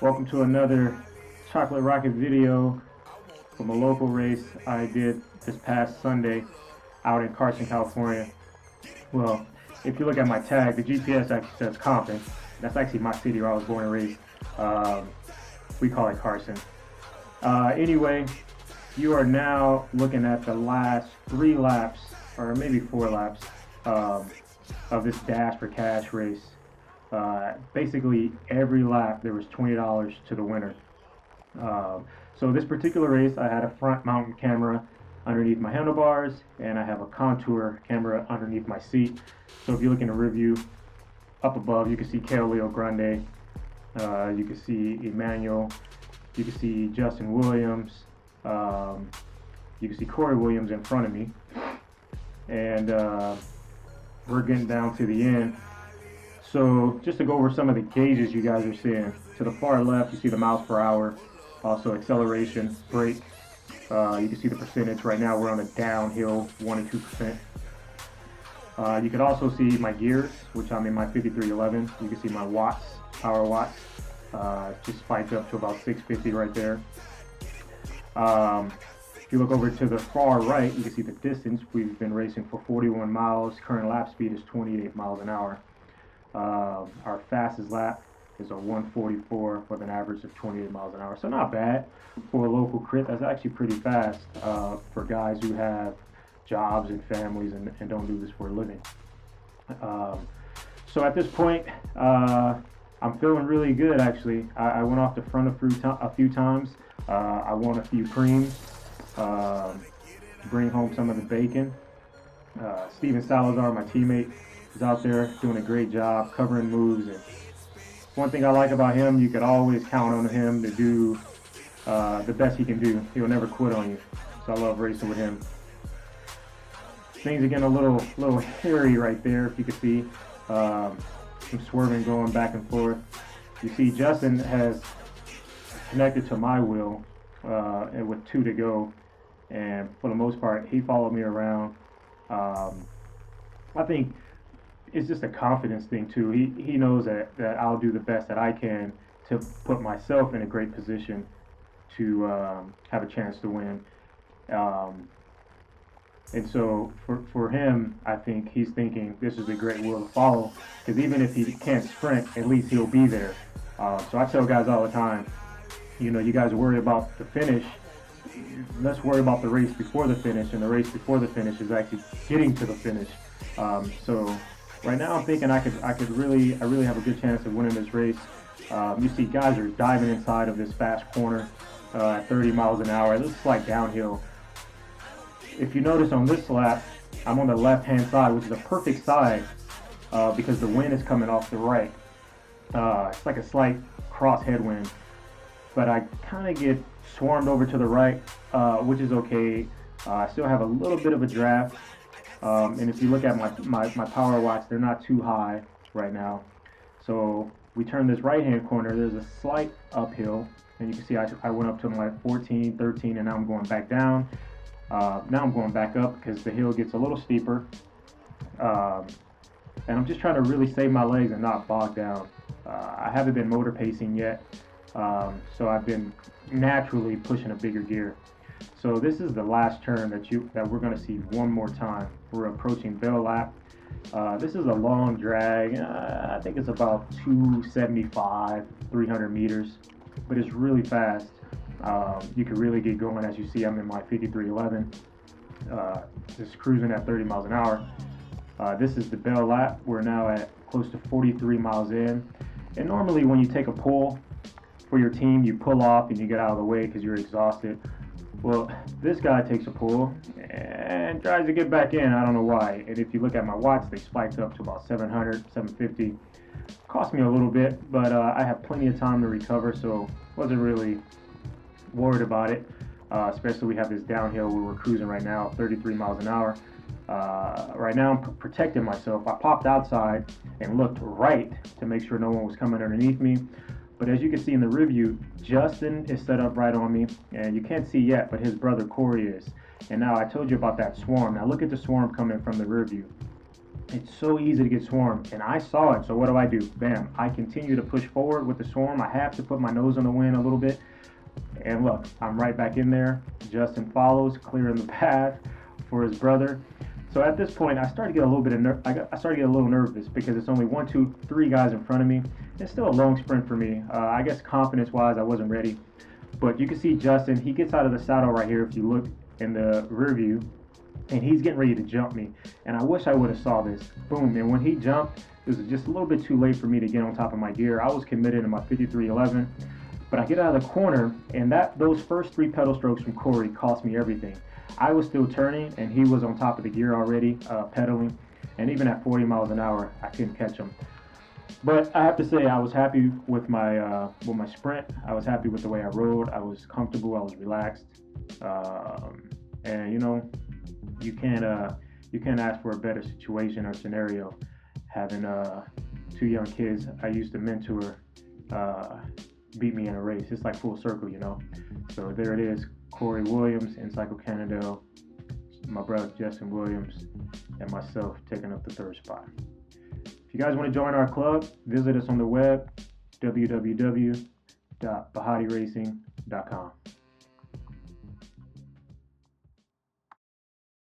Welcome to another Chocolate Rocket video from a local race I did this past Sunday out in Carson, California. Well, if you look at my tag, the GPS actually says Compton. That's actually my city where I was born and raised. We call it Carson. Anyway, you are now looking at the last 3 laps, or maybe 4 laps, of this Dash for Cash race. Basically, every lap there was $20 to the winner. So this particular race, I had a front mounted camera underneath my handlebars, and I have a contour camera underneath my seat. So if you look in the review, up above, you can see Leo Grande, you can see Emmanuel, you can see Justin Williams, you can see Corey Williams in front of me, and we're getting down to the end. So just to go over some of the gauges you guys are seeing, to the far left you see the miles per hour, also acceleration, brake. You can see the percentage. Right now we're on a downhill 1 and 2%. You can also see my gears, which I'm in my 5311. You can see my watts, power watts, just spiked up to about 650 right there. If you look over to the far right, you can see the distance. We've been racing for 41 miles. Current lap speed is 28 miles an hour. Our fastest lap is a 144 with an average of 28 miles an hour. So not bad for a local crit. That's actually pretty fast for guys who have jobs and families and don't do this for a living. So at this point, I'm feeling really good actually. I went off the front a few times. I won a few creams. Bring home some of the bacon. Steven Salazar, my teammate, is out there doing a great job covering moves, and one thing I like about him, you can always count on him to do the best he can do. He'll never quit on you, so I love racing with him. Things are getting a little hairy right there, if you can see. Some swerving going back and forth. You see Justin has connected to my wheel and with 2 to go, and for the most part he followed me around. I think it's just a confidence thing too. He knows that I'll do the best that I can to put myself in a great position to have a chance to win. And so for him, I think he's thinking this is a great wheel to follow, because even if he can't sprint, at least he'll be there. So I tell guys all the time, you guys worry about the finish. Let's worry about the race before the finish, and the race before the finish is actually getting to the finish. So right now I'm thinking I really have a good chance of winning this race. You see guys are diving inside of this fast corner at 30 miles an hour. It looks like downhill. If you notice on this lap, I'm on the left hand side, which is a perfect side because the wind is coming off the right. It's like a slight cross headwind, but I kind of get swarmed over to the right, which is okay. I still have a little bit of a draft. And if you look at my power watts, they're not too high right now. So we turn this right hand corner, there's a slight uphill, and you can see I went up to my 14, 13, and now I'm going back down. Now I'm going back up because the hill gets a little steeper. And I'm just trying to really save my legs and not bog down. I haven't been motor pacing yet, so I've been naturally pushing a bigger gear. So this is the last turn that we're going to see one more time. We're approaching Bell Lap. This is a long drag. I think it's about 275, 300 meters, but it's really fast. You can really get going. As you see, I'm in my 5311, just cruising at 30 miles an hour. This is the Bell Lap. We're now at close to 43 miles in. And normally when you take a pull for your team, you pull off and you get out of the way because you're exhausted. Well, this guy takes a pull and tries to get back in. I don't know why. And if you look at my watts, they spiked up to about 700, 750. Cost me a little bit, but I have plenty of time to recover, so wasn't really worried about it. Especially we have this downhill where we're cruising right now, 33 miles an hour. Right now I'm protecting myself. I popped outside and looked right to make sure no one was coming underneath me. But as you can see in the review, Justin is set up right on me, and you can't see yet, but his brother Corey is. And now I told you about that swarm. Now look at the swarm coming from the rear view. It's so easy to get swarmed, and I saw it. So what do? Bam! I continue to push forward with the swarm. I have to put my nose on the wind a little bit, and look, I'm right back in there. Justin follows, clearing the path for his brother. So at this point, I started to get a little bit of I started to get a little nervous because it's only one, two, three guys in front of me. It's still a long sprint for me. I guess confidence-wise, I wasn't ready. But you can see Justin. He gets out of the saddle right here. If you look in the rear view, and he's getting ready to jump me. And I wish I would have saw this. Boom! And when he jumped, it was just a little bit too late for me to get on top of my gear. I was committed in my 53.11. But I get out of the corner, and those first three pedal strokes from Corey cost me everything. I was still turning, and he was on top of the gear already, pedaling. And even at 40 miles an hour, I couldn't catch him. But I have to say, I was happy with my sprint. I was happy with the way I rode. I was comfortable. I was relaxed. And you can't ask for a better situation or scenario. Having two young kids I used to mentor beat me in a race. It's like full circle, So there it is, Corey Williams in Cycle Canada, my brother Justin Williams, and myself taking up the third spot. If you guys want to join our club, visit us on the web, www.bahatiracing.com.